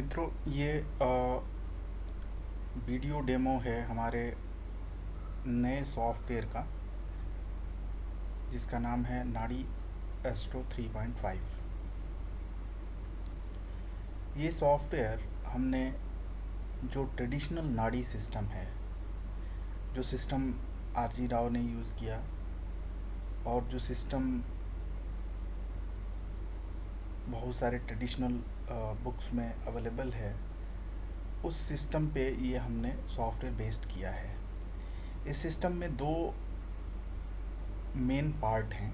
मित्रों, ये video demo है हमारे नए सॉफ्टवेयर का, जिसका नाम है नाड़ी एस्ट्रो 3.5। ये सॉफ्टवेयर हमने जो ट्रेडिशनल नाड़ी सिस्टम है, जो सिस्टम आरजी राव ने यूज़ किया और जो सिस्टम बहुत सारे ट्रेडिशनल बुक्स में अवेलेबल है, उस सिस्टम पे ये हमने सॉफ्टवेयर बेस्ड किया है। इस सिस्टम में दो मेन पार्ट हैं।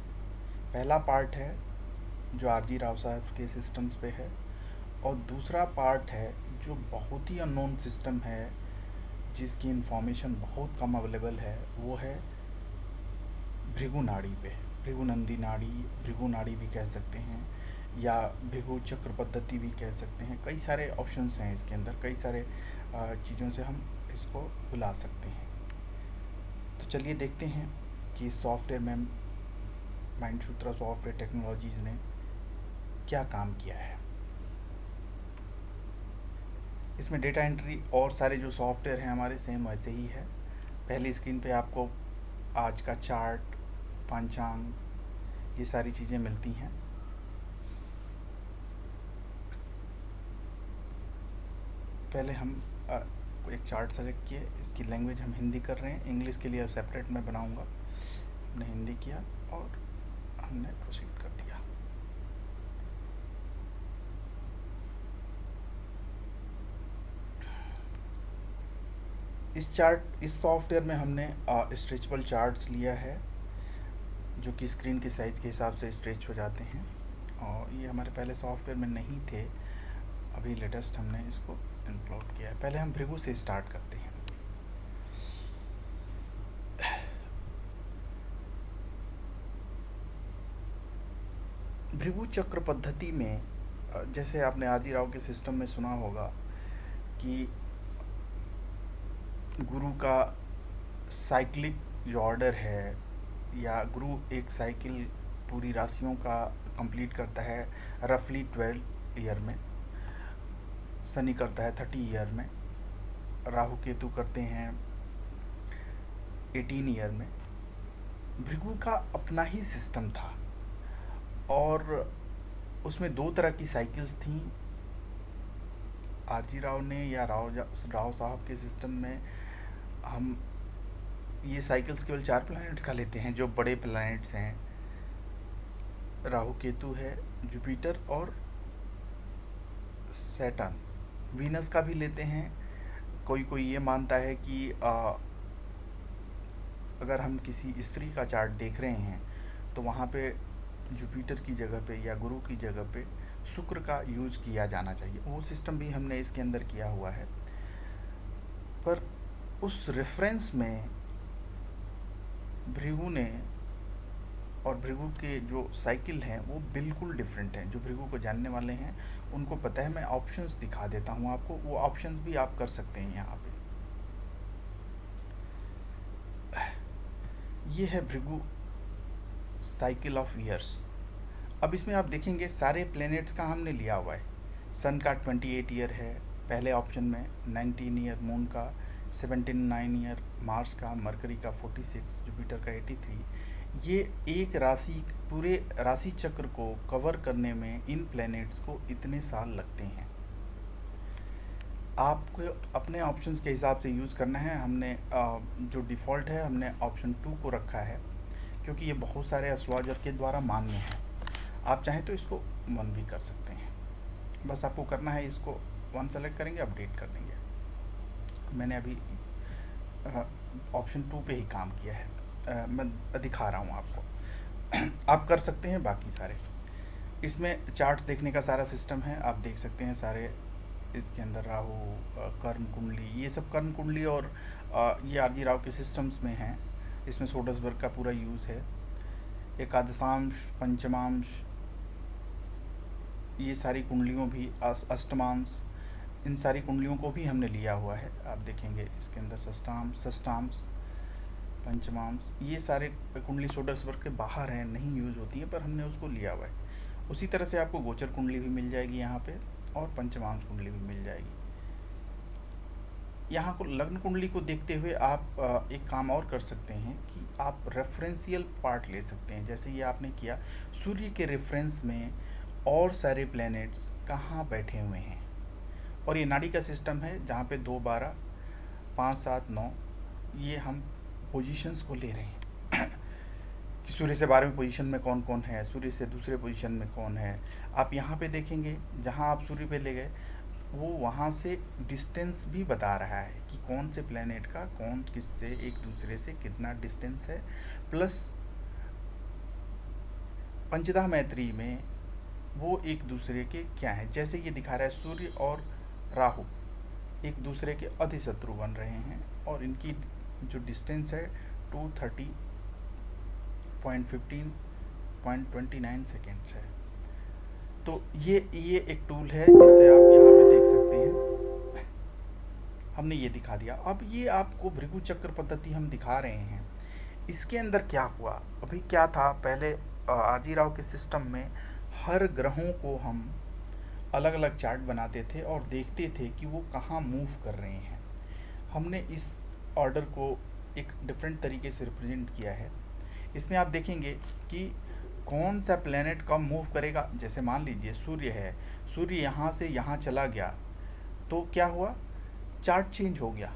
पहला पार्ट है जो आरजी राव साहब के सिस्टम्स पे है, और दूसरा पार्ट है जो बहुत ही अननोन सिस्टम है, जिसकी इंफॉर्मेशन बहुत कम अवेलेबल है। वो है भृगु नाड़ी पे। भृगु नंदी नाड़ी, भृगु नाड़ी भी कह सकते हैं, या भृगु चक्र पद्धति भी कह सकते हैं। कई सारे ऑप्शंस हैं इसके अंदर, कई सारे चीज़ों से हम इसको बुला सकते हैं। तो चलिए देखते हैं कि सॉफ्टवेयर में माइंडसूत्रा सॉफ्टवेयर टेक्नोलॉजीज़ ने क्या काम किया है। इसमें डेटा एंट्री और सारे जो सॉफ्टवेयर हैं हमारे सेम वैसे ही है। पहली स्क्रीन पे आपको आज का चार्ट, पंचांग, ये सारी चीज़ें मिलती हैं। पहले हम एक चार्ट सेलेक्ट किए, इसकी लैंग्वेज हम हिंदी कर रहे हैं। इंग्लिश के लिए सेपरेट मैं बनाऊंगा। हमने हिंदी किया और हमने प्रोसीड कर दिया। इस सॉफ्टवेयर में हमने स्ट्रेचेबल चार्ट्स लिया है, जो कि स्क्रीन के साइज़ के हिसाब से स्ट्रेच हो जाते हैं, और ये हमारे पहले सॉफ्टवेयर में नहीं थे। अभी लेटेस्ट हमने इसको इंक्लूड किया है। पहले हम भृगु से स्टार्ट करते हैं। भृगु चक्र पद्धति में जैसे आपने आरजी राव के सिस्टम में सुना होगा कि गुरु का साइक्लिक जो ऑर्डर है, या गुरु एक साइकिल पूरी राशियों का कंप्लीट करता है रफली 12 ईयर में, शनि करता है 30 ईयर में, राहु केतु करते हैं 18 ईयर में। भृगु का अपना ही सिस्टम था, और उसमें दो तरह की साइकिल्स थीं। आरजी राव ने या राव साहब के सिस्टम में हम ये साइकिल्स केवल 4 प्लैनेट्स का लेते हैं, जो बड़े प्लैनेट्स हैं। राहु केतु है, जुपिटर और सैटर्न। वीनस का भी लेते हैं। कोई ये मानता है कि अगर हम किसी स्त्री का चार्ट देख रहे हैं तो वहाँ पे जुपिटर की जगह पे या गुरु की जगह पे शुक्र का यूज किया जाना चाहिए। वो सिस्टम भी हमने इसके अंदर किया हुआ है, पर उस रेफरेंस में भृगु ने और भृगु के जो साइकिल हैं वो बिल्कुल डिफरेंट हैं। जो भृगु को जानने वाले हैं उनको पता है। मैं ऑप्शंस दिखा देता हूँ आपको, वो ऑप्शंस भी आप कर सकते हैं यहाँ पे। ये है भृगु साइकिल ऑफ ईयर्स। अब इसमें आप देखेंगे सारे प्लैनेट्स का हमने लिया हुआ है। सन का 28 ईयर है पहले ऑप्शन में, 19 ईयर मून का, 79 ईयर मार्स का, मरकरी का 46, जुपिटर का 83। ये एक राशि, पूरे राशि चक्र को कवर करने में इन प्लैनेट्स को इतने साल लगते हैं। आपको अपने ऑप्शंस के हिसाब से यूज़ करना है। हमने जो डिफ़ॉल्ट है हमने ऑप्शन 2 को रखा है, क्योंकि ये बहुत सारे एस्ट्रोलॉजर के द्वारा मान्य है। आप चाहें तो इसको 1 भी कर सकते हैं। बस आपको करना है, इसको 1 सेलेक्ट करेंगे, अपडेट कर देंगे। मैंने अभी ऑप्शन 2 पे ही काम किया है। मैं दिखा रहा हूँ आपको। आप कर सकते हैं बाकी सारे। इसमें चार्ट्स देखने का सारा सिस्टम है, आप देख सकते हैं सारे। इसके अंदर राहु, कर्ण कुंडली, ये सब कर्ण कुंडली और ये आरजी राव के सिस्टम्स में हैं। इसमें सोडसबर्ग का पूरा यूज़ है। एकादशांश, पंचमांश, ये सारी कुंडलियों भी, अष्टमांश, इन सारी कुंडलियों को भी हमने लिया हुआ है। आप देखेंगे इसके अंदर षष्ठांश, पंचमांश, ये सारे कुंडली सोडसबर्ग के बाहर हैं, नहीं यूज़ होती है, पर हमने उसको लिया हुआ है। उसी तरह से आपको गोचर कुंडली भी मिल जाएगी यहाँ पे। और पंचमांश कुंडली भी मिल जाएगी। यहाँ को लग्न कुंडली को देखते हुए आप एक काम और कर सकते हैं कि आप रेफरेंशियल पार्ट ले सकते हैं। जैसे ये आपने किया, सूर्य के रेफरेंस में और सारे प्लैनेट्स कहाँ बैठे हुए हैं, और ये नाड़ी का सिस्टम है जहाँ पे 2, 12, 5, 7, 9 ये हम पोजीशंस को ले रहे हैं कि सूर्य से 12वीं पोजीशन में कौन कौन है, सूर्य से दूसरे पोजीशन में कौन है। आप यहाँ पे देखेंगे जहाँ आप सूर्य पे ले गए वो वहाँ से डिस्टेंस भी बता रहा है कि कौन से प्लेनेट का कौन किससे एक दूसरे से कितना डिस्टेंस है। प्लस पंचदा मैत्री में वो एक दूसरे के क्या है, जैसे ये दिखा रहा है सूर्य और राहु एक दूसरे के अधिशत्रु बन रहे हैं और इनकी जो डिस्टेंस है 230.15.29 सेकेंड्स है। तो ये एक टूल है जिससे आप यहाँ पे देख सकते हैं, हमने ये दिखा दिया। अब ये आपको भृगु चक्र पद्धति हम दिखा रहे हैं, इसके अंदर क्या हुआ। अभी क्या था, पहले आरजी राव के सिस्टम में हर ग्रहों को हम अलग अलग चार्ट बनाते थे और देखते थे कि वो कहाँ मूव कर रहे हैं। हमने इस ऑर्डर को एक डिफरेंट तरीके से रिप्रेजेंट किया है। इसमें आप देखेंगे कि कौन सा प्लेनेट कब मूव करेगा। जैसे मान लीजिए सूर्य है, सूर्य यहाँ से यहाँ चला गया तो क्या हुआ, चार्ट चेंज हो गया।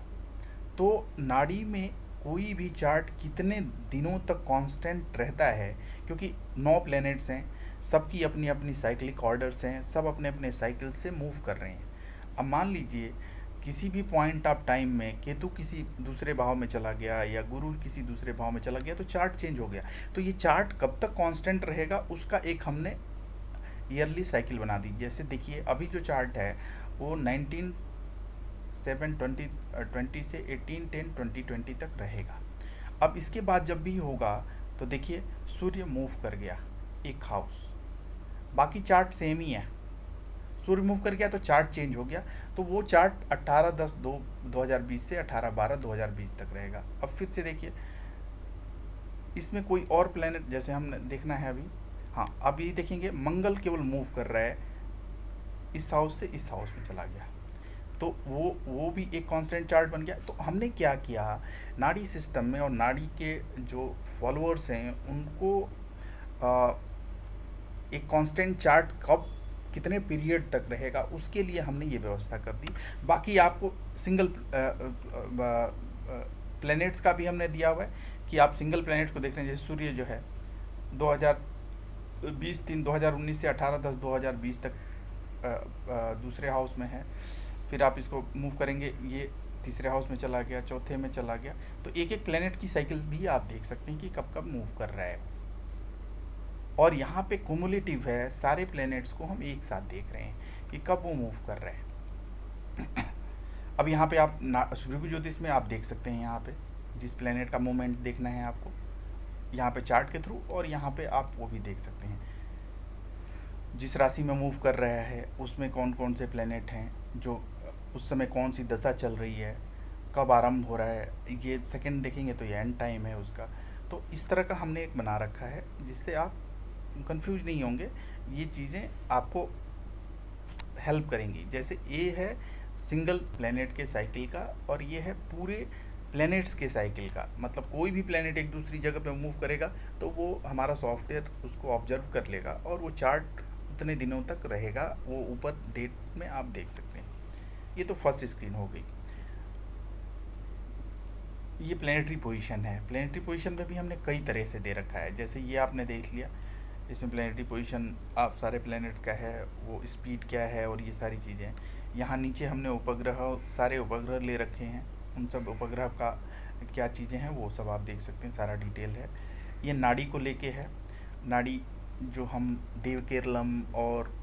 तो नाड़ी में कोई भी चार्ट कितने दिनों तक कांस्टेंट रहता है, क्योंकि 9 प्लैनेट्स हैं, सबकी अपनी अपनी साइक्लिक ऑर्डर्स हैं, सब अपने अपने साइकिल से मूव कर रहे हैं। अब मान लीजिए किसी भी पॉइंट ऑफ टाइम में केतु किसी दूसरे भाव में चला गया या गुरु किसी दूसरे भाव में चला गया तो चार्ट चेंज हो गया। तो ये चार्ट कब तक कांस्टेंट रहेगा उसका एक हमने ईयरली साइकिल बना दी। जैसे देखिए अभी जो चार्ट है वो 19/7/20 से 18/10/2020 तक रहेगा। अब इसके बाद जब भी होगा तो देखिए सूर्य मूव कर गया एक हाउस, बाकी चार्ट सेम ही है। सूर्य मूव कर गया तो चार्ट चेंज हो गया, तो वो चार्ट 18/10/2020 से 18/12/2020 तक रहेगा। अब फिर से देखिए इसमें कोई और प्लेनेट जैसे हमने देखना है अभी, हाँ अब ये देखेंगे मंगल केवल मूव कर रहा है, इस हाउस से इस हाउस में चला गया, तो वो भी एक कांस्टेंट चार्ट बन गया। तो हमने क्या किया, नाड़ी सिस्टम में और नाड़ी के जो फॉलोअर्स हैं उनको एक कांस्टेंट चार्ट कब कितने पीरियड तक रहेगा उसके लिए हमने ये व्यवस्था कर दी। बाकी आपको सिंगल प्लैनेट्स का भी हमने दिया हुआ है कि आप सिंगल प्लैनेट्स को देख रहे हैं। जैसे सूर्य जो है 2019 से 18/10/2020 तक दूसरे हाउस में है, फिर आप इसको मूव करेंगे ये तीसरे हाउस में चला गया, चौथे में चला गया। तो एक एक प्लैनेट की साइकिल भी आप देख सकते हैं कि कब कब मूव कर रहा है। और यहाँ पे कुमुलेटिव है, सारे प्लैनेट्स को हम एक साथ देख रहे हैं कि कब वो मूव कर रहे हैं। अब यहाँ पे आप भृगु ज्योतिष में आप देख सकते हैं, यहाँ पे जिस प्लैनेट का मूवमेंट देखना है आपको यहाँ पे चार्ट के थ्रू, और यहाँ पे आप वो भी देख सकते हैं जिस राशि में मूव कर रहा है उसमें कौन कौन से प्लैनेट हैं, जो उस समय कौन सी दशा चल रही है, कब आरंभ हो रहा है। ये सेकंड देखेंगे तो ये एंड टाइम है उसका। तो इस तरह का हमने एक बना रखा है जिससे आप कंफ्यूज नहीं होंगे, ये चीज़ें आपको हेल्प करेंगी। जैसे ये है सिंगल प्लैनेट के साइकिल का और ये है पूरे प्लैनेट्स के साइकिल का। मतलब कोई भी प्लैनेट एक दूसरी जगह पे मूव करेगा तो वो हमारा सॉफ्टवेयर उसको ऑब्जर्व कर लेगा और वो चार्ट उतने दिनों तक रहेगा, वो ऊपर डेट में आप देख सकते हैं। ये तो फर्स्ट स्क्रीन हो गई। ये प्लैनेटरी पोजीशन है। प्लैनेटरी पोजीशन में भी हमने कई तरह से दे रखा है। जैसे ये आपने देख लिया, इसमें प्लैनेटरी पोजीशन आप सारे प्लैनेट्स का है, वो स्पीड क्या है और ये सारी चीज़ें। यहाँ नीचे हमने उपग्रह, सारे उपग्रह ले रखे हैं, उन सब उपग्रह का क्या चीज़ें हैं वो सब आप देख सकते हैं, सारा डिटेल है। ये नाड़ी को लेके है। नाड़ी जो हम देवकेरलम और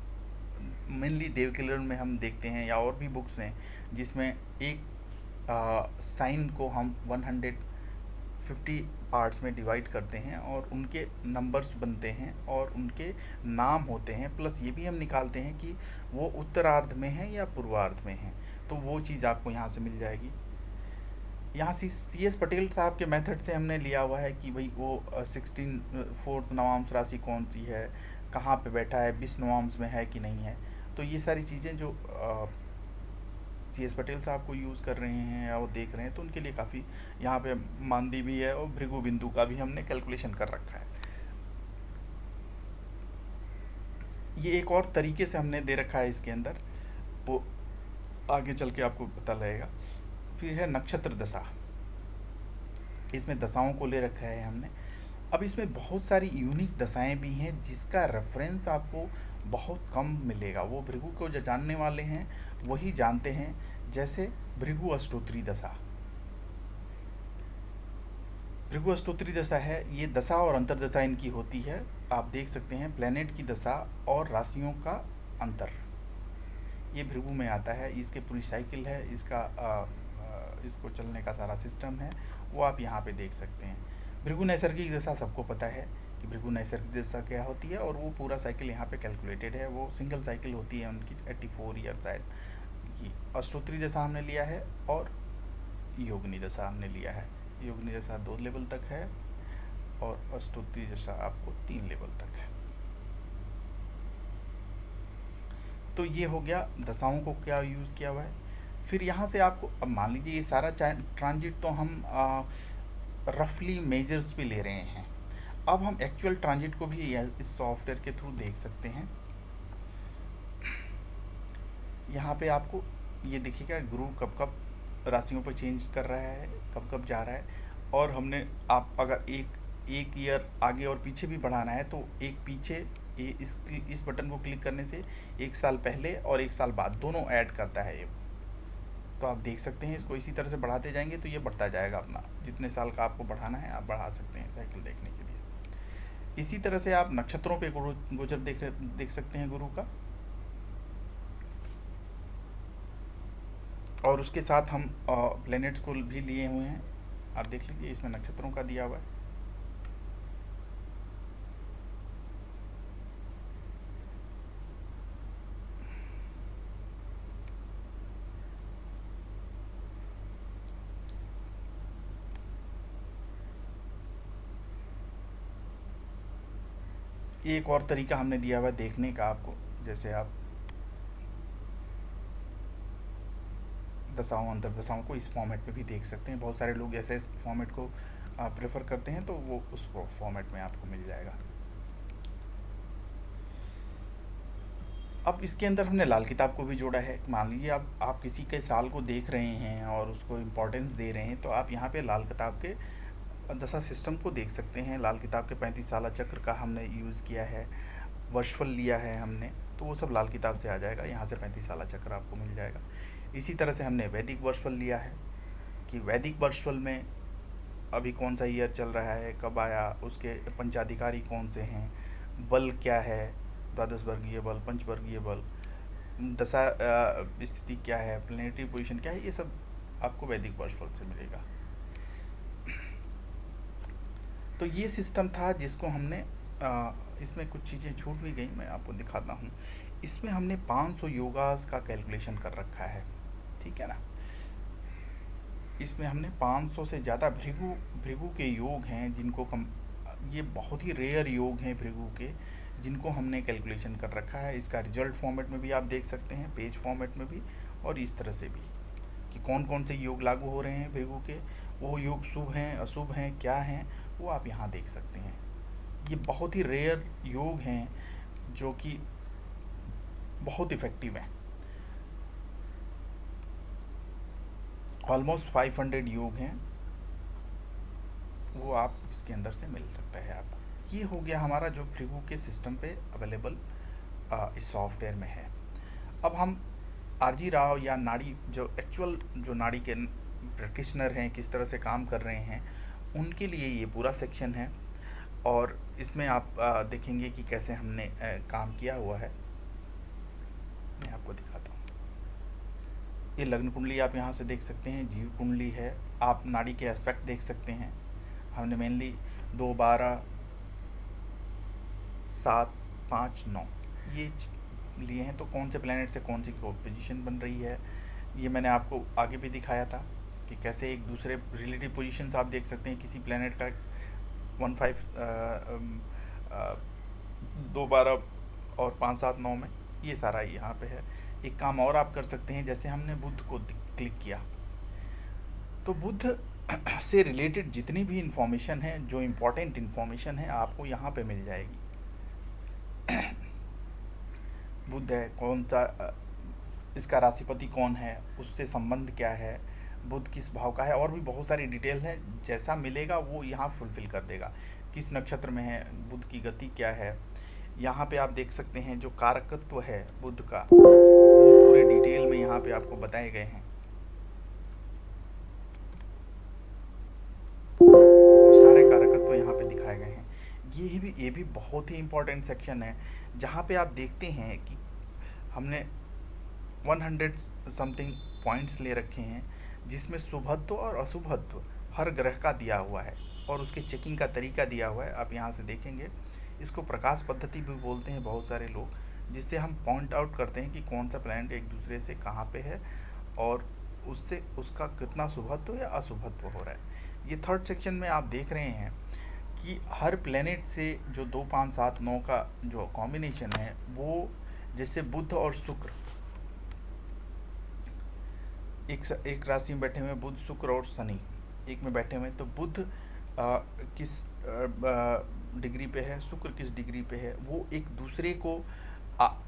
मेनली देवकेरलम में हम देखते हैं, या और भी बुक्स हैं जिसमें एक साइन को हम 150 पार्ट्स में डिवाइड करते हैं और उनके नंबर्स बनते हैं और उनके नाम होते हैं। प्लस ये भी हम निकालते हैं कि वो उत्तरार्ध में है या पूर्वार्ध में है, तो वो चीज़ आपको यहाँ से मिल जाएगी। यहाँ CS पटेल साहब के मेथड से हमने लिया हुआ है कि भाई वो 4th नवांश राशि कौन सी है, कहाँ पे बैठा है, 20 नवांश में है कि नहीं है। तो ये सारी चीज़ें जो CS पटेल साहब को यूज़ कर रहे हैं या वो देख रहे हैं, तो उनके लिए काफ़ी यहाँ पे मानदी भी है और भृगु बिंदु का भी हमने कैलकुलेशन कर रखा है। ये एक और तरीके से हमने दे रखा है इसके अंदर, वो आगे चल के आपको पता लगेगा। फिर है नक्षत्र दशा, इसमें दशाओं को ले रखा है हमने। अब इसमें बहुत सारी यूनिक दशाएं भी हैं जिसका रेफरेंस आपको बहुत कम मिलेगा। वो भृगु को जो जानने वाले हैं वही जानते हैं। जैसे भृगु अष्टोत्री दशा, भृगु अष्टोत्री दशा है, ये दशा और अंतरदशा इनकी होती है। आप देख सकते हैं प्लेनेट की दशा और राशियों का अंतर, ये भृगु में आता है। इसके पूरी साइकिल है, इसको चलने का सारा सिस्टम है, वो आप यहाँ पे देख सकते हैं। भृगु नैसर्गिक दशा सबको पता है कि भृगु नैसर्गिक दशा क्या होती है, और वो पूरा साइकिल यहाँ पे कैलकुलेटेड है। वो सिंगल साइकिल होती है उनकी 84 ईयर शायद की। अष्टोत्री दशा हमने लिया है और योगिनी दशा हमने लिया है। योगिनी दशा 2 लेवल तक है और अष्टोत्री दशा आपको 3 लेवल तक है। तो ये हो गया दशाओं को क्या यूज़ किया हुआ है। फिर यहाँ से आपको, अब मान लीजिए ये सारा ट्रांजिट तो हम रफली मेजर्स पे ले रहे हैं। अब हम एक्चुअल ट्रांजिट को भी इस सॉफ्टवेयर के थ्रू देख सकते हैं। यहाँ पे आपको ये दिखेगा गुरु कब कब राशियों पर चेंज कर रहा है, कब कब जा रहा है। और हमने, आप अगर एक ईयर आगे और पीछे भी बढ़ाना है तो एक पीछे इस बटन को क्लिक करने से 1 साल पहले और 1 साल बाद दोनों ऐड करता है ये। तो आप देख सकते हैं, इसको इसी तरह से बढ़ाते जाएंगे तो ये बढ़ता जाएगा। अपना जितने साल का आपको बढ़ाना है आप बढ़ा सकते हैं साइकिल देखने के लिए। इसी तरह से आप नक्षत्रों पे गोचर देख सकते हैं गुरु का, और उसके साथ हम प्लैनेट्स को भी लिए हुए हैं। आप देख लीजिए, इसमें नक्षत्रों का दिया हुआ है। एक और तरीका हमने दिया हुआ है देखने का आपको, जैसे आप दशाओं अंतरदशाओं को इस फॉर्मेट में भी देख सकते हैं। बहुत सारे लोग ऐसे इस फॉर्मेट को प्रेफर करते हैं, तो वो उस फॉर्मेट में आपको मिल जाएगा। अब इसके अंदर हमने लाल किताब को भी जोड़ा है। मान लीजिए आप किसी के साल को देख रहे हैं और उसको इम्पोर्टेंस दे रहे हैं, तो आप यहाँ पे लाल किताब के दशा सिस्टम को देख सकते हैं। लाल किताब के 35 साला चक्र का हमने यूज़ किया है, वर्षफल लिया है हमने, तो वो सब लाल किताब से आ जाएगा। यहाँ से 35 साला चक्र आपको मिल जाएगा। इसी तरह से हमने वैदिक वर्षफल लिया है कि वैदिक वर्षफल में अभी कौन सा ईयर चल रहा है, कब आया, उसके पंचाधिकारी कौन से हैं, बल क्या है, द्वादश वर्गीय बल, पंचवर्गीय बल, दशा स्थिति क्या है, प्लैनेटरी पोजीशन क्या है, ये सब आपको वैदिक वर्षफल से मिलेगा। तो ये सिस्टम था जिसको हमने इसमें कुछ चीज़ें छूट भी गई, मैं आपको दिखाता हूँ। इसमें हमने 500 योगास का कैलकुलेशन कर रखा है, ठीक है ना। इसमें हमने 500 से ज़्यादा भृगु के योग हैं जिनको ये बहुत ही रेयर योग हैं भृगु के, जिनको हमने कैलकुलेशन कर रखा है। इसका रिजल्ट फॉर्मेट में भी आप देख सकते हैं, पेज फॉर्मेट में भी, और इस तरह से भी कि कौन कौन से योग लागू हो रहे हैं भृगु के, वो योग शुभ हैं अशुभ हैं क्या हैं, वो आप यहाँ देख सकते हैं। ये बहुत ही रेयर योग हैं जो कि बहुत इफ़ेक्टिव हैं। ऑलमोस्ट 500 योग हैं, वो आप इसके अंदर से मिल सकता है आपको। ये हो गया हमारा जो भृगु के सिस्टम पे अवेलेबल इस सॉफ्टवेयर में है। अब हम आरजी राव या नाड़ी जो एक्चुअल जो नाड़ी के प्रैक्टिशनर हैं किस तरह से काम कर रहे हैं, उनके लिए ये पूरा सेक्शन है। और इसमें आप देखेंगे कि कैसे हमने काम किया हुआ है। मैं आपको दिखाता हूँ। ये लग्न कुंडली आप यहाँ से देख सकते हैं, जीव कुंडली है, आप नाड़ी के एस्पेक्ट देख सकते हैं। हमने मेनली 2, 12, 7, 5, 9 ये लिए हैं। तो कौन से प्लैनेट से कौन सी पोजीशन बन रही है, ये मैंने आपको आगे भी दिखाया था कि कैसे एक दूसरे रिलेटिव पोजीशंस आप देख सकते हैं किसी प्लैनेट का 1, 5, 2, 12 और 5, 7, 9 में ये सारा यहाँ पे है। एक काम और आप कर सकते हैं, जैसे हमने बुध को क्लिक किया तो बुध से रिलेटेड जितनी भी इंफॉर्मेशन है, जो इम्पोर्टेंट इंफॉर्मेशन है, आपको यहाँ पे मिल जाएगी। बुध है, कौन सा इसका राशिपति कौन है, उससे संबंध क्या है, बुध किस भाव का है, और भी बहुत सारी डिटेल है। जैसा मिलेगा वो यहाँ फुलफिल कर देगा। किस नक्षत्र में है, बुध की गति क्या है, यहाँ पे आप देख सकते हैं। जो कारकत्व है बुध का, वो पूरे डिटेल में यहाँ पे आपको बताए गए हैं। वो सारे कारकत्व यहाँ पे दिखाए गए हैं। ये भी बहुत ही इम्पोर्टेंट सेक्शन है, जहाँ पे आप देखते हैं कि हमने 100 समथिंग पॉइंट्स ले रखे हैं, जिसमें शुभत्व और अशुभत्व हर ग्रह का दिया हुआ है, और उसके चेकिंग का तरीका दिया हुआ है। आप यहाँ से देखेंगे, इसको प्रकाश पद्धति भी बोलते हैं बहुत सारे लोग, जिससे हम पॉइंट आउट करते हैं कि कौन सा प्लैनेट एक दूसरे से कहाँ पे है, और उससे उसका कितना शुभत्व या अशुभत्व हो रहा है। ये थर्ड सेक्शन में आप देख रहे हैं कि हर प्लैनेट से जो 2, 5, 7, 9 का जो कॉम्बिनेशन है, वो जैसे बुध और शुक्र एक राशि में बैठे हुए, बुध, शुक्र और शनि एक में बैठे हुए, तो बुध किस डिग्री पे है, शुक्र किस डिग्री पे है, वो एक दूसरे को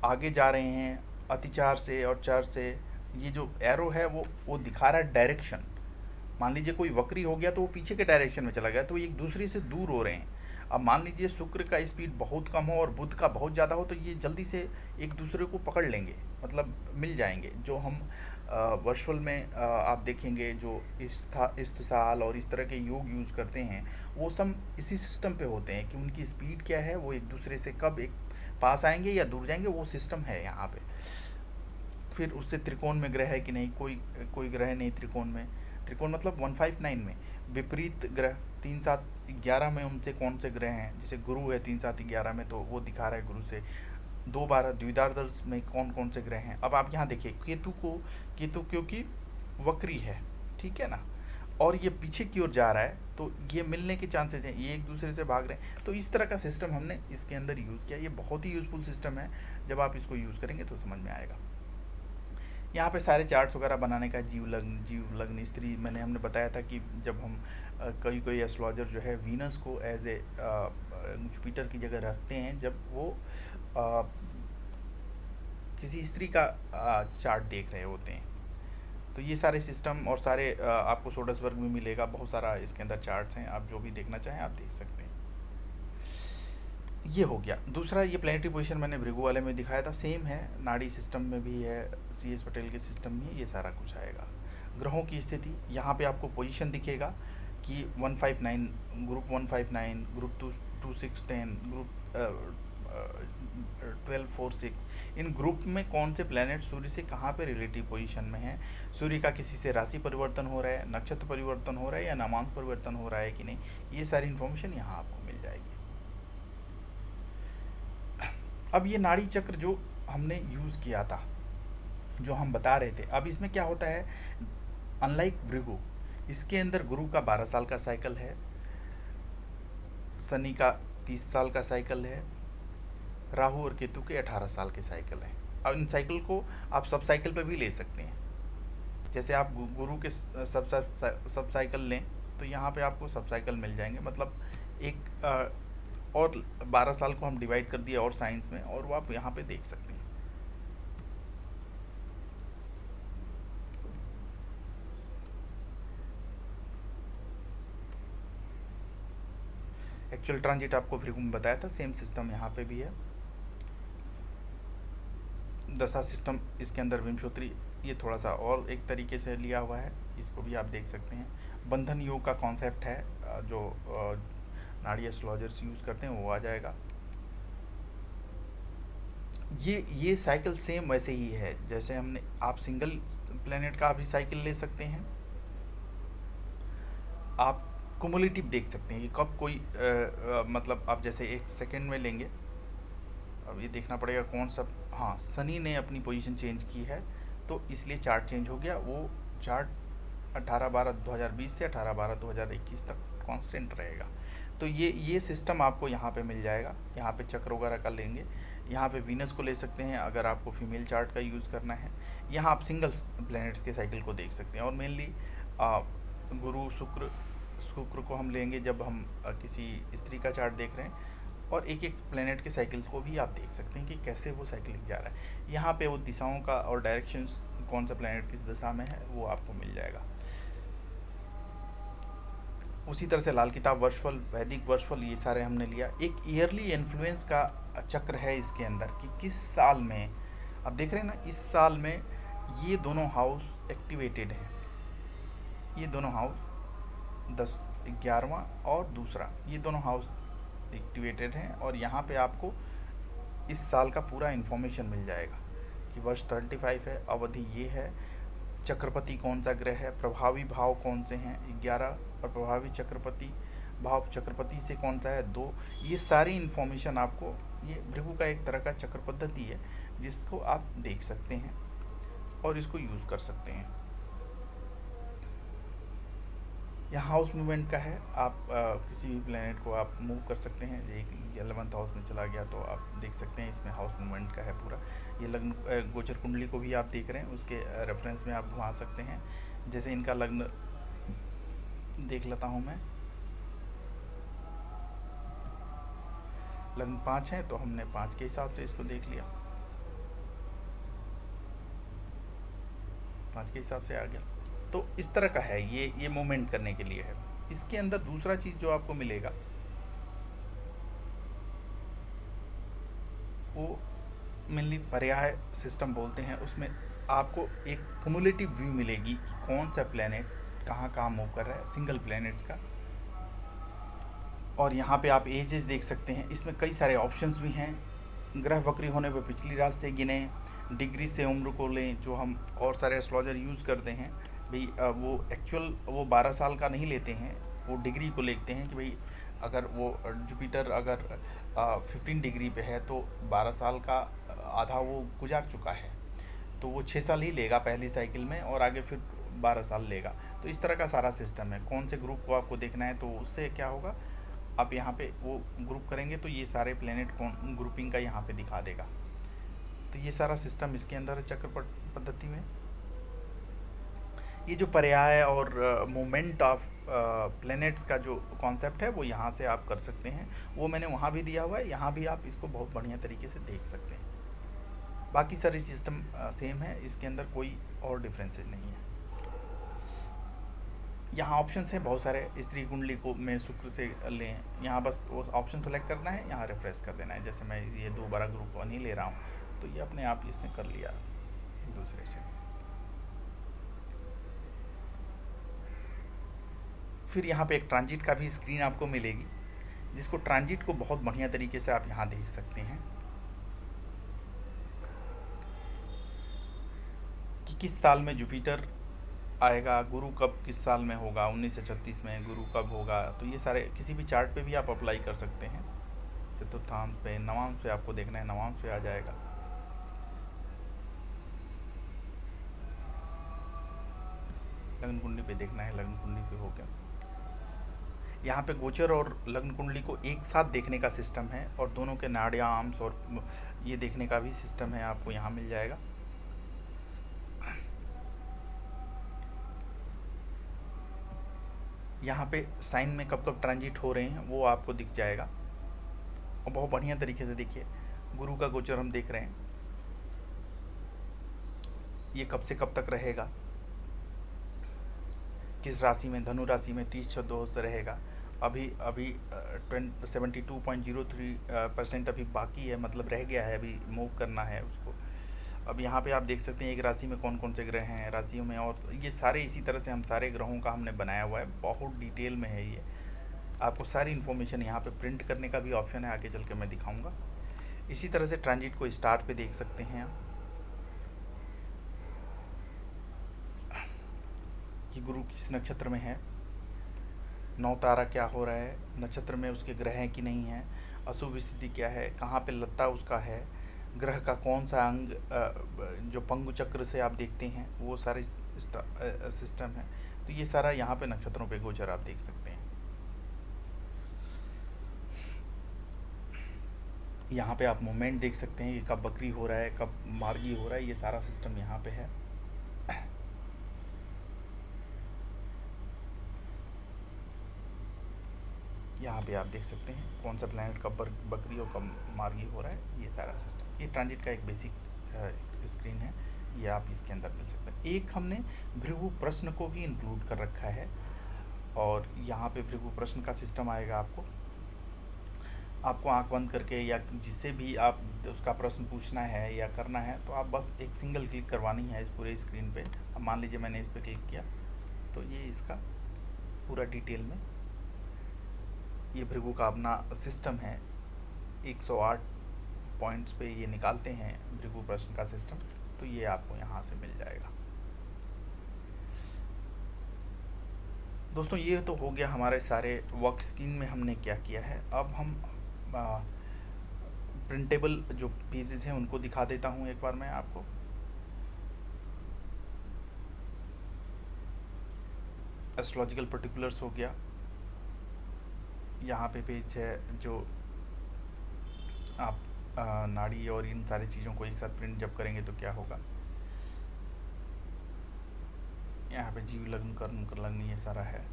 आगे जा रहे हैं अतिचार से और चार से। ये जो एरो है वो दिखा रहा है डायरेक्शन। मान लीजिए कोई वक्री हो गया तो वो पीछे के डायरेक्शन में चला गया, तो ये एक दूसरे से दूर हो रहे हैं। अब मान लीजिए शुक्र का स्पीड बहुत कम हो और बुध का बहुत ज़्यादा हो, तो ये जल्दी से एक दूसरे को पकड़ लेंगे, मतलब मिल जाएंगे। जो हम वर्चुअल में आप देखेंगे, जो इस्तिसाल और इस तरह के योग यूज़ करते हैं, वो सब इसी सिस्टम पे होते हैं कि उनकी स्पीड क्या है, वो एक दूसरे से कब एक पास आएंगे या दूर जाएंगे, वो सिस्टम है यहाँ पे। फिर उससे त्रिकोण में ग्रह है कि नहीं, कोई ग्रह नहीं त्रिकोण में। त्रिकोण मतलब 159 में विपरीत ग्रह 3, 7, 11 में उनसे कौन से ग्रह हैं। जैसे गुरु है 3, 7, 11 में, तो वो दिखा रहा है गुरु से 2, 12 द्विधादर्श में कौन कौन से ग्रह हैं। अब आप यहाँ देखिए केतु क्योंकि वक्री है, ठीक है ना, और ये पीछे की ओर जा रहा है, तो ये मिलने के चांसेस हैं, ये एक दूसरे से भाग रहे हैं। तो इस तरह का सिस्टम हमने इसके अंदर यूज़ किया। ये बहुत ही यूज़फुल सिस्टम है, जब आप इसको यूज़ करेंगे तो समझ में आएगा। यहाँ पे सारे चार्ट्स वगैरह बनाने का जीव लग्न स्त्री, हमने बताया था कि जब हम कोई एस्ट्रोलॉजर जो है वीनस को एज ए जुपिटर की जगह रखते हैं, जब वो किसी स्त्री का चार्ट देख रहे होते हैं। तो ये सारे सिस्टम और सारे आपको सोडसबर्ग में मिलेगा, बहुत सारा इसके अंदर चार्ट्स हैं, आप जो भी देखना चाहें आप देख सकते हैं। ये हो गया। दूसरा, ये प्लैनेटरी पोजीशन मैंने भृगु वाले में दिखाया था, सेम है, नाड़ी सिस्टम में भी है, CS पटेल के सिस्टम में ये सारा कुछ आएगा। ग्रहों की स्थिति यहाँ पे आपको पोजीशन दिखेगा कि 159 ग्रुप 159, ग्रुप 2610, ग्रुप 1246, इन ग्रुप में कौन से प्लैनेट सूर्य से कहाँ पे रिलेटिव पोजीशन में है, सूर्य का किसी से राशि परिवर्तन हो रहा है, नक्षत्र परिवर्तन हो रहा है या नामांश परिवर्तन हो रहा है कि नहीं, ये सारी इन्फॉर्मेशन यहाँ आपको मिल जाएगी। अब ये नाड़ी चक्र जो हमने यूज़ किया था, जो हम बता रहे थे, अब इसमें क्या होता है, अनलाइक भृगु, इसके अंदर गुरु का 12 साल का साइकिल है, शनि का 30 साल का साइकिल है, राहु और केतु के 18 साल के साइकिल हैं। अब इन साइकिल को आप सब साइकिल पर भी ले सकते हैं। जैसे आप गुरु के सब साइकिल लें तो यहाँ पे आपको सब साइकिल मिल जाएंगे, मतलब एक और 12 साल को हम डिवाइड कर दिए और साइंस में, और वो आप यहाँ पे देख सकते हैं। एक्चुअल ट्रांजिट आपको भृगु में बताया था, सेम सिस्टम यहाँ पे भी है। दशा सिस्टम इसके अंदर विंशोत्तरी, ये थोड़ा सा और एक तरीके से लिया हुआ है, इसको भी आप देख सकते हैं। बंधन योग का कॉन्सेप्ट है, जो नाड़ी एस्ट्रोलॉजर्स यूज़ करते हैं, वो आ जाएगा। ये साइकिल सेम वैसे ही है, जैसे हमने, आप सिंगल प्लेनेट का भी साइकिल ले सकते हैं, आप कुमुलेटिव देख सकते हैं कि कब कोई मतलब आप जैसे 1 सेकेंड में लेंगे। अब ये देखना पड़ेगा कौन सा, हाँ, शनि ने अपनी पोजीशन चेंज की है, तो इसलिए चार्ट चेंज हो गया। वो चार्ट 18/12/2020 से 18/12/2021 तक कांस्टेंट रहेगा। तो ये सिस्टम आपको यहाँ पे मिल जाएगा। यहाँ पे चक्र वगैरह का लेंगे, यहाँ पे वीनस को ले सकते हैं अगर आपको फीमेल चार्ट का यूज़ करना है। यहाँ आप सिंगल प्लैनेट्स के साइकिल को देख सकते हैं, और मेनली गुरु शुक्र को हम लेंगे जब हम किसी स्त्री का चार्ट देख रहे हैं, और एक एक प्लेनेट के साइकिल को भी आप देख सकते हैं कि कैसे वो साइकिलिंग जा रहा है। यहाँ पे वो दिशाओं का और डायरेक्शंस, कौन सा प्लेनेट किस दिशा में है, वो आपको मिल जाएगा। उसी तरह से लाल किताब, वर्षफल, वैदिक वर्षफल, ये सारे हमने लिया। एक ईयरली इन्फ्लुएंस का चक्र है इसके अंदर कि किस साल में, अब देख रहे हैं ना, इस साल में ये दोनों हाउस एक्टिवेटेड हैं। ये दोनों हाउस 10, 11वां और दूसरा, ये दोनों हाउस एक्टिवेटेड हैं, और यहाँ पे आपको इस साल का पूरा इन्फॉर्मेशन मिल जाएगा कि वर्ष 35 है, अवधि ये है, चक्रपति कौन सा ग्रह है, प्रभावी भाव कौन से हैं 11, और प्रभावी चक्रपति भाव चक्रपति से कौन सा है 2। ये सारी इन्फॉर्मेशन आपको, ये भृगु का एक तरह का चक्र पद्धति है जिसको आप देख सकते हैं और इसको यूज़ कर सकते हैं। यहाँ हाउस मूवमेंट का है, आप किसी भी प्लेनेट को आप मूव कर सकते हैं। एक 11th हाउस में चला गया तो आप देख सकते हैं, इसमें हाउस मूवमेंट का है पूरा। ये लग्न गोचर कुंडली को भी आप देख रहे हैं, उसके रेफरेंस में आप घुमा सकते हैं। जैसे इनका लग्न देख लेता हूँ मैं, लग्न 5 है तो हमने 5 के हिसाब से इसको देख लिया, 5 के हिसाब से आ गया। तो इस तरह का है, ये मूवमेंट करने के लिए है। इसके अंदर दूसरा चीज़ जो आपको मिलेगा वो मेनली पर्याय सिस्टम बोलते हैं। उसमें आपको एक क्युमुलेटिव व्यू मिलेगी कि कौन सा प्लेनेट कहाँ कहाँ मूव कर रहा है, सिंगल प्लेनेट्स का। और यहाँ पे आप एजेस देख सकते हैं, इसमें कई सारे ऑप्शंस भी हैं। ग्रह वक्री होने पर पिछली रात से गिने, डिग्री से उम्र को लें, जो हम और सारे एस्ट्रोलॉजर यूज़ करते हैं भाई। वो एक्चुअल वो 12 साल का नहीं लेते हैं, वो डिग्री को लेते हैं कि भाई अगर वो जुपिटर अगर 15 डिग्री पे है तो 12 साल का आधा वो गुजार चुका है, तो वो 6 साल ही लेगा पहली साइकिल में, और आगे फिर 12 साल लेगा। तो इस तरह का सारा सिस्टम है। कौन से ग्रुप को आपको देखना है तो उससे क्या होगा, आप यहाँ पे वो ग्रुप करेंगे तो ये सारे प्लेनेट कौन ग्रुपिंग का यहाँ पे दिखा देगा। तो ये सारा सिस्टम इसके अंदर है चक्र पद्धति में। ये जो पर्याय और मूवमेंट ऑफ प्लैनेट्स का जो कॉन्सेप्ट है वो यहाँ से आप कर सकते हैं, वो मैंने वहाँ भी दिया हुआ है, यहाँ भी आप इसको बहुत बढ़िया तरीके से देख सकते हैं। बाकी सारे सिस्टम सेम है, इसके अंदर कोई और डिफरेंसेस नहीं है। यहाँ ऑप्शंस हैं बहुत सारे, स्त्री कुंडली को में शुक्र से लें, यहाँ बस वो ऑप्शन सेलेक्ट करना है, यहाँ रिफ्रेश कर देना है। जैसे मैं ये दोबारा ग्रुप 1 ही ले रहा हूँ तो ये अपने आप इसने कर लिया दूसरे से। फिर यहाँ पे एक ट्रांजिट का भी स्क्रीन आपको मिलेगी, जिसको ट्रांजिट को बहुत बढ़िया तरीके से आप यहाँ देख सकते हैं कि किस साल में जुपिटर आएगा, गुरु कब किस साल में होगा, 1936 में गुरु कब होगा। तो ये सारे किसी भी चार्ट पे भी आप अप्लाई कर सकते हैं। चतुर्थांश पे, नवांश पे आपको देखना है, नवांश पे आ जाएगा। लग्न कुंडली पे देखना है, लग्न कुंडली पे हो गया। यहाँ पे गोचर और लग्न कुंडली को एक साथ देखने का सिस्टम है, और दोनों के नाड्यांश और ये देखने का भी सिस्टम है, आपको यहाँ मिल जाएगा। यहाँ पे साइन में कब कब ट्रांजिट हो रहे हैं वो आपको दिख जाएगा, और बहुत बढ़िया तरीके से देखिए। गुरु का गोचर हम देख रहे हैं, ये कब से कब तक रहेगा, किस राशि में, धनु राशि में 30/2 से रहेगा। अभी 72.03% अभी बाकी है, मतलब रह गया है, अभी मूव करना है उसको। अब यहाँ पे आप देख सकते हैं एक राशि में कौन कौन से ग्रह हैं, राशियों में, और ये सारे इसी तरह से हम सारे ग्रहों का हमने बनाया हुआ है, बहुत डिटेल में है ये। आपको सारी इन्फॉर्मेशन यहाँ पे प्रिंट करने का भी ऑप्शन है, आगे चल के मैं दिखाऊँगा। इसी तरह से ट्रांजिट को स्टार्ट पे देख सकते हैं आप कि गुरु किस नक्षत्र में है, 9 तारा क्या हो रहा है, नक्षत्र में उसके ग्रह हैं कि नहीं है, अशुभ स्थिति क्या है, कहाँ पे लत्ता उसका है, ग्रह का कौन सा अंग जो पंगु चक्र से आप देखते हैं वो सारे सिस्टम है। तो ये सारा यहाँ पे नक्षत्रों पे गोचर आप देख सकते हैं। यहाँ पे आप मूवमेंट देख सकते हैं कि कब बकरी हो रहा है, कब मार्गी हो रहा है, ये सारा सिस्टम यहाँ पे है। यहाँ पे आप देख सकते हैं कौन सा प्लैनेट कब बकरी और कब मार्गी हो रहा है, ये सारा सिस्टम। ये ट्रांजिट का एक बेसिक स्क्रीन है, ये आप इसके अंदर मिल सकता है। एक हमने भृगु प्रश्न को भी इंक्लूड कर रखा है, और यहाँ पे भृगु प्रश्न का सिस्टम आएगा। आपको आंख बंद करके या जिससे भी आप उसका प्रश्न पूछना है या करना है, तो आप बस एक सिंगल क्लिक करवानी है इस पूरे स्क्रीन पे। अब मान लीजिए मैंने इस पर क्लिक किया, तो ये इसका पूरा डिटेल में ये भृगु का अपना सिस्टम है। 108 पॉइंट्स पे ये निकालते हैं भृगु प्रश्न का सिस्टम, तो ये आपको यहाँ से मिल जाएगा। दोस्तों ये तो हो गया हमारे सारे वर्क स्क्रीन में हमने क्या किया है। अब हम प्रिंटेबल जो पेजेस हैं उनको दिखा देता हूँ एक बार मैं आपको। एस्ट्रोलॉजिकल पर्टिकुलर्स हो गया, यहाँ पे पेज है जो आप नाड़ी और इन सारी चीज़ों को एक साथ प्रिंट जब करेंगे तो क्या होगा। यहाँ पे जीव लग्न कर्म कर लग्न ये सारा है।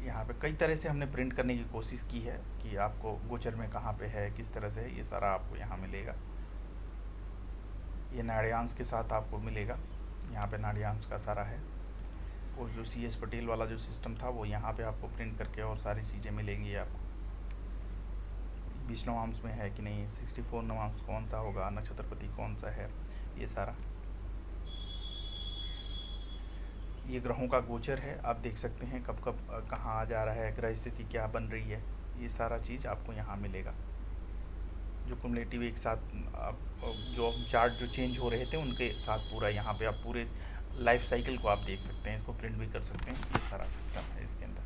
यहाँ पे कई तरह से हमने प्रिंट करने की कोशिश की है कि आपको गोचर में कहाँ पे है, किस तरह से है, ये सारा आपको यहाँ मिलेगा। ये नाड़यांश के साथ आपको मिलेगा, यहाँ पे नाड़यांश का सारा है। और जो CS पटेल वाला जो सिस्टम था वो यहाँ पे आपको प्रिंट करके और सारी चीज़ें मिलेंगी आपको। 20 नवांश में है कि नहीं, 64 नवांश कौन सा होगा, नक्षत्रपति कौन सा है, ये सारा। ये ग्रहों का गोचर है, आप देख सकते हैं कब कब कहाँ आ जा रहा है, ग्रह स्थिति क्या बन रही है, ये सारा चीज़ आपको यहाँ मिलेगा। जो कुमुलेटिव एक साथ जो चार्ट जो चेंज हो रहे थे उनके साथ पूरा यहाँ पे आप पूरे लाइफ साइकिल को आप देख सकते हैं, इसको प्रिंट भी कर सकते हैं। ये सारा सिस्टम है इसके अंदर।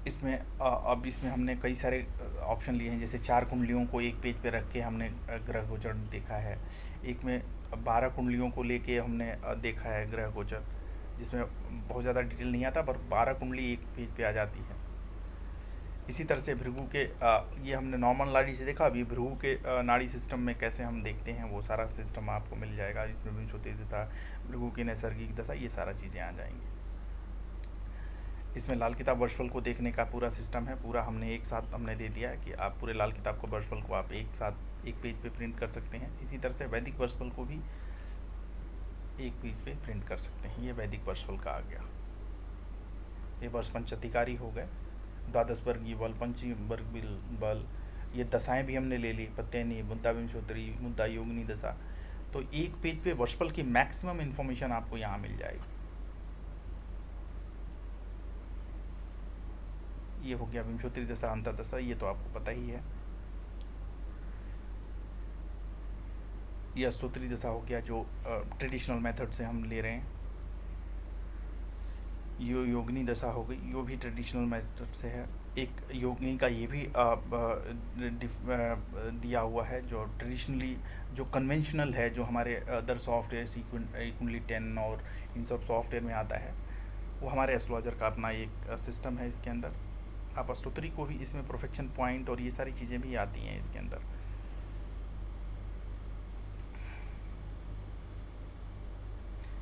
इसमें अब इसमें हमने कई सारे ऑप्शन लिए हैं, जैसे 4 कुंडलियों को एक पेज पे रख के हमने ग्रह गोचर देखा है। एक में 12 कुंडलियों को लेके हमने देखा है ग्रह गोचर, जिसमें बहुत ज़्यादा डिटेल नहीं आता, पर 12 कुंडली एक पेज पे आ जाती है। इसी तरह से भृगु के ये हमने नॉर्मल नाड़ी से देखा, अभी भृगु के नाड़ी सिस्टम में कैसे हम देखते हैं वो सारा सिस्टम आपको मिल जाएगा। इसमें विंशोत्तरी दशा, भृगु की नैसर्गिक दशा, ये सारा चीज़ें आ जाएंगी। इसमें लाल किताब वर्षफल को देखने का पूरा सिस्टम है, पूरा हमने एक साथ हमने दे दिया है कि आप पूरे लाल किताब को वर्षफल को आप एक साथ एक पेज पे प्रिंट कर सकते हैं। इसी तरह से वैदिक वर्षफल को भी एक पेज पे प्रिंट कर सकते हैं। ये वैदिक वर्षफल का आ गया। ये वर्ष पंचाधिकारी हो गए, द्वादश वर्गीय बल, पंचमी वर्ग बल, ये दशाएं भी हमने ले ली, पत्यनी, मुद्दा विंशोत्तरी, मुद्दा योगिनी दशा। तो एक पेज पे वर्षफल की मैक्सिमम इन्फॉर्मेशन आपको यहाँ मिल जाएगी। ये हो गया विंशोत्तरी दशा, अंतर्दशा, ये तो आपको पता ही है। ये अष्टोत्तरी दशा हो गया जो ट्रेडिशनल मेथड से हम ले रहे हैं। यो योगिनी दशा हो गई, यो भी ट्रेडिशनल मेथड से है। एक योगिनी का ये भी दिया हुआ है जो ट्रेडिशनली जो कन्वेंशनल है, जो हमारे अदर सॉफ्टवेयर कुंडली 10 और इन सब सॉफ्टवेयर में आता है, वो हमारे एस्ट्रोलॉजर का अपना एक सिस्टम है इसके अंदर। आप अष्टोत्तरी को भी इसमें परफेक्शन पॉइंट और ये सारी चीज़ें भी आती हैं इसके अंदर।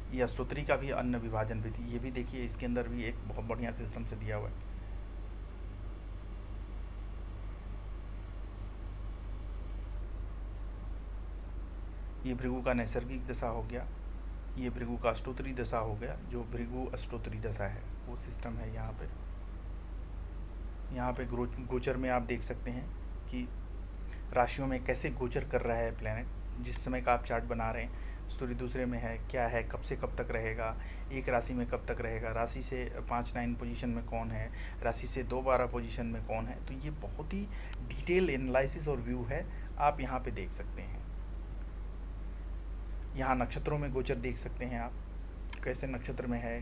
ये अष्टोत्तरी का भी अन्न विभाजन विधि, ये भी देखिए इसके अंदर भी एक बहुत बढ़िया सिस्टम से दिया हुआ है। ये भृगु का नैसर्गिक दशा हो गया, ये भृगु का अष्टोत्तरी दशा हो गया, जो भृगु अष्टोत्तरी दशा है वो सिस्टम है यहाँ पे। यहाँ पे गोचर में आप देख सकते हैं कि राशियों में कैसे गोचर कर रहा है प्लैनेट, जिस समय का आप चार्ट बना रहे हैं। सूर्य दूसरे में है, क्या है, कब से कब तक रहेगा, एक राशि में कब तक रहेगा, राशि से 5-9 पोजीशन में कौन है, राशि से 2-12 पोजीशन में कौन है। तो ये बहुत ही डिटेल एनालिसिस और व्यू है, आप यहाँ पे देख सकते हैं। यहाँ नक्षत्रों में गोचर देख सकते हैं आप, कैसे नक्षत्र में है,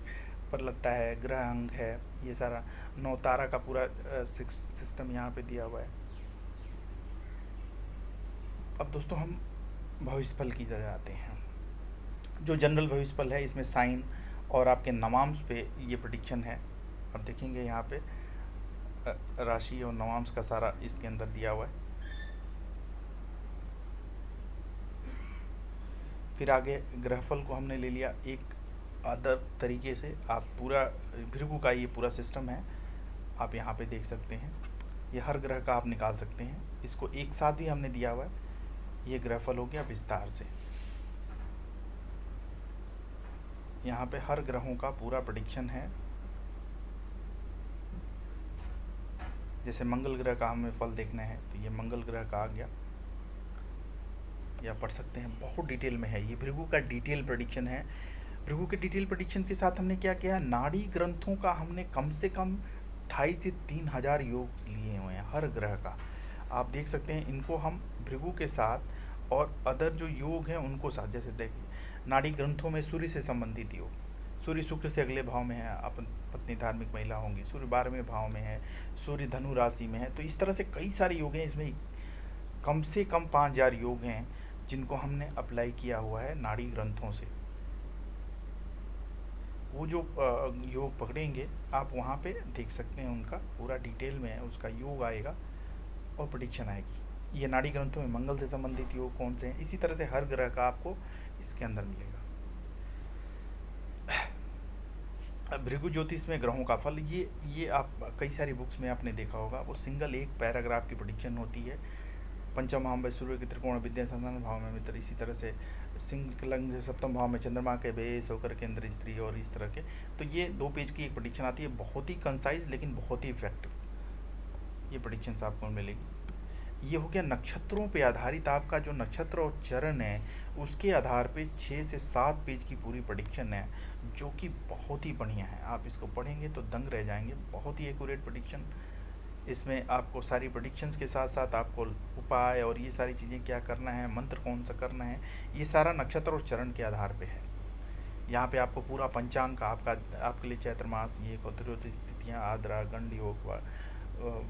पर लगता है, ग्रह अंग है, ये सारा 9 तारा का पूरा सिस्टम यहाँ पे दिया हुआ है। अब दोस्तों हम भविष्यफल की तरह आते हैं। जो जनरल भविष्यफल है, इसमें साइन और आपके नवांश पे ये प्रेडिक्शन है। अब देखेंगे यहाँ पे राशि और नवांश का सारा इसके अंदर दिया हुआ है। फिर आगे ग्रहफल को हमने ले लिया एक अदर तरीके से। आप पूरा भृगु का ये पूरा सिस्टम है, आप यहाँ पे देख सकते हैं। ये हर ग्रह का आप निकाल सकते हैं, इसको एक साथ ही हमने दिया हुआ है। ये ग्रहफल हो गया विस्तार से। यहाँ पे हर ग्रहों का पूरा प्रेडिक्शन है। जैसे मंगल ग्रह का हमें फल देखना है तो ये मंगल ग्रह का आ गया, या पढ़ सकते हैं, बहुत डिटेल में है। ये भृगु का डिटेल प्रेडिक्शन है। भृगु के डिटेल प्रेडिक्शन के साथ हमने क्या किया, नाड़ी ग्रंथों का हमने कम से कम 2,500 से 3,000 योग लिए हुए हैं हर ग्रह का। आप देख सकते हैं, इनको हम भृगु के साथ और अदर जो योग हैं उनको साथ, जैसे देखिए नाड़ी ग्रंथों में सूर्य से संबंधित योग, सूर्य शुक्र से अगले भाव में है, अपन पत्नी धार्मिक महिला होंगी, सूर्य 12वें भाव में है, सूर्य धनु राशि में है। तो इस तरह से कई सारे योग हैं, इसमें कम से कम 5,000 योग हैं जिनको हमने अप्लाई किया हुआ है नाड़ी ग्रंथों से। वो जो योग पकड़ेंगे आप वहाँ पे देख सकते हैं, उनका पूरा डिटेल में है, उसका योग आएगा और प्रेडिक्शन आएगी। ये नाड़ी ग्रंथों में मंगल से संबंधित योग कौन से हैं, इसी तरह से हर ग्रह का आपको इसके अंदर मिलेगा। भृगु ज्योतिष में ग्रहों का फल, ये आप कई सारी बुक्स में आपने देखा होगा, वो सिंगल एक पैराग्राफ की प्रेडिक्शन होती है। पंचम भाव में सूर्य के त्रिकोण विद्या संतान भाव में मित्र, इसी तरह से सिंह लग्न से सप्तम भाव में चंद्रमा के बेस होकर के अंदर स्त्री, और इस तरह के। तो ये 2 पेज की एक प्रेडिक्शन आती है, बहुत ही कंसाइज लेकिन बहुत ही इफेक्टिव ये प्रेडिक्शंस आपको मिलेगी। ये हो गया नक्षत्रों पे आधारित, आपका जो नक्षत्र और चरण है उसके आधार पे 6 से 7 पेज की पूरी प्रेडिक्शन है, जो कि बहुत ही बढ़िया है। आप इसको पढ़ेंगे तो दंग रह जाएंगे, बहुत ही एक्यूरेट प्रेडिक्शन। इसमें आपको सारी प्रेडिक्शंस के साथ साथ आपको उपाय और ये सारी चीज़ें क्या करना है, मंत्र कौन सा करना है, ये सारा नक्षत्र और चरण के आधार पे है। यहाँ पे आपको पूरा पंचांग का आपके लिए चैत्र मास, ये कौतिरोती तिथियाँ, आद्रा, गंड योग,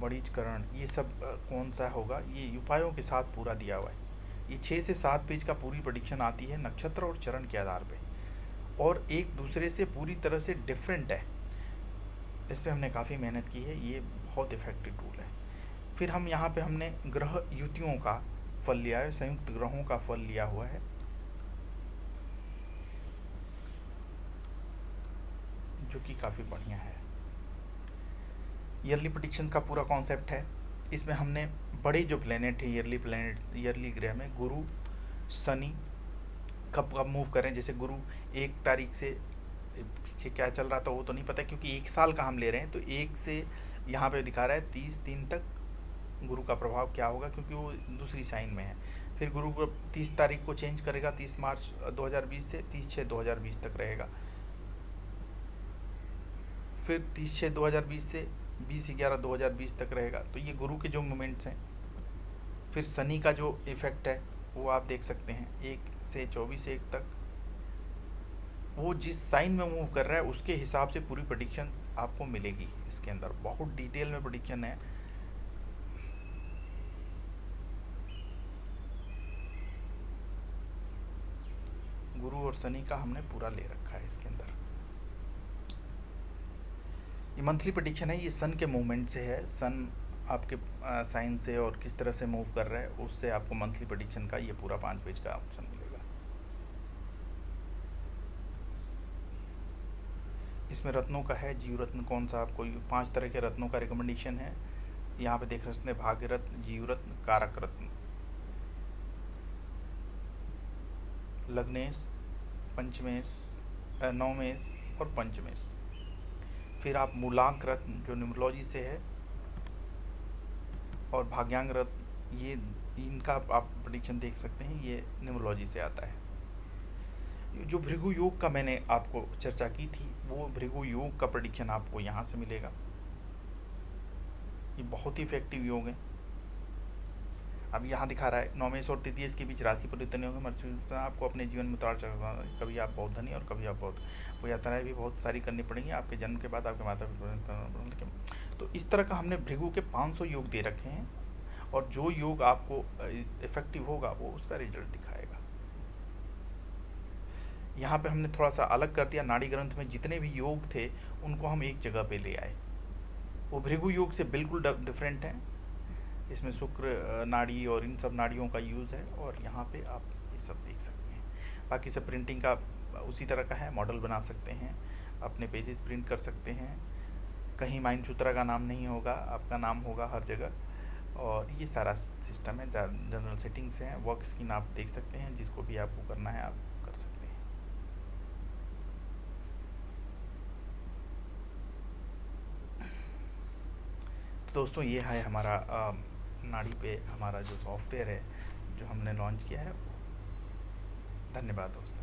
वणिजकरण, ये सब कौन सा होगा, ये उपायों के साथ पूरा दिया हुआ है। ये 6 से 7 पेज का पूरी प्रेडिक्शन आती है नक्षत्र और चरण के आधार पे, और एक दूसरे से पूरी तरह से डिफरेंट है। इस पर हमने काफ़ी मेहनत की है, ये बहुत इफेक्टिव टूल है। फिर हम यहाँ पे हमने ग्रह युतियों का फल लिया है, संयुक्त ग्रहों का फल लिया हुआ है, जो कि काफ़ी बढ़िया है। ईयरली प्रेडिक्शन का पूरा कॉन्सेप्ट है। इसमें हमने बड़े जो प्लेनेट है, ईयरली ग्रह में गुरु, शनि कब कब मूव करें। जैसे गुरु 1 तारीख से, पीछे क्या चल रहा था वो तो नहीं पता, क्योंकि 1 साल का हम ले रहे हैं, तो 1 से यहाँ पे दिखा रहा है 30/3 तक गुरु का प्रभाव क्या होगा, क्योंकि वो दूसरी साइन में है। फिर गुरु को 30 तारीख को चेंज करेगा, 30 मार्च 2020 से 30/6/2020 तक रहेगा। फिर 30/6/2020 से 20/11/2020 तक रहेगा। तो ये गुरु के जो मोमेंट्स हैं। फिर शनि का जो इफेक्ट है वो आप देख सकते हैं, 1 से 24/1 तक। वो जिस साइन में मूव कर रहा है उसके हिसाब से पूरी प्रेडिक्शन आपको मिलेगी। इसके अंदर बहुत डिटेल में प्रेडिक्शन है। गुरु और शनि का हमने पूरा ले रखा है इसके अंदर। ये मंथली प्रेडिक्शन है, ये सन के मूवमेंट से है। सन आपके साइन से और किस तरह से मूव कर रहा है उससे आपको मंथली प्रेडिक्शन का ये पूरा 5 पेज का ऑप्शन मिलेगा। इसमें रत्नों का है, जीव रत्न कौन सा, आपको 5 तरह के रत्नों का रिकमेंडेशन है। यहाँ पे देख रहे हैं भाग्य रत्न, जीव रत्न, कारक रत्न, लग्नेश, पंचमेश, नवमेश और पंचमेश। फिर आप मूलांक रत्न जो न्यूमरोलॉजी से है, और भाग्यांग रत्न, ये इनका आप प्रेडिक्शन देख सकते हैं, ये न्यूमरोलॉजी से आता है। जो भृगु योग का मैंने आपको चर्चा की थी, वो भृगु योग का प्रेडिक्शन आपको यहाँ से मिलेगा। ये बहुत ही इफेक्टिव योग है। अब यहाँ दिखा रहा है नौमेश और तृतीयेश के बीच राशि परिवर्तन होगा, आपको अपने जीवन में उतार चढ़ाव, कभी आप बहुत धनी और कभी आप बहुत, वो यात्राएं भी बहुत सारी करनी पड़ेंगी आपके जन्म के बाद, आपके माता पिता। तो इस तरह का हमने भृगु के 500 योग दे रखे हैं, और जो योग आपको इफेक्टिव होगा वो उसका रिजल्ट दिखाएगा। यहाँ पे हमने थोड़ा सा अलग कर दिया, नाड़ी ग्रंथ में जितने भी योग थे उनको हम एक जगह पे ले आए, वो भृगु योग से बिल्कुल डिफरेंट है। इसमें शुक्र नाड़ी और इन सब नाड़ियों का यूज़ है, और यहाँ पे आप ये सब देख सकते हैं। बाकी सब प्रिंटिंग का उसी तरह का है, मॉडल बना सकते हैं, अपने पेजेस प्रिंट कर सकते हैं। कहीं माइनसूत्रा का नाम नहीं होगा, आपका नाम होगा हर जगह। और ये सारा सिस्टम है, जनरल सेटिंग्स हैं। वर्क स्क्रीन आप देख सकते हैं, जिसको भी आपको करना है आप कर सकते हैं। तो दोस्तों ये है हमारा नाड़ी पे हमारा जो सॉफ्टवेयर है जो हमने लॉन्च किया है। धन्यवाद दोस्तों।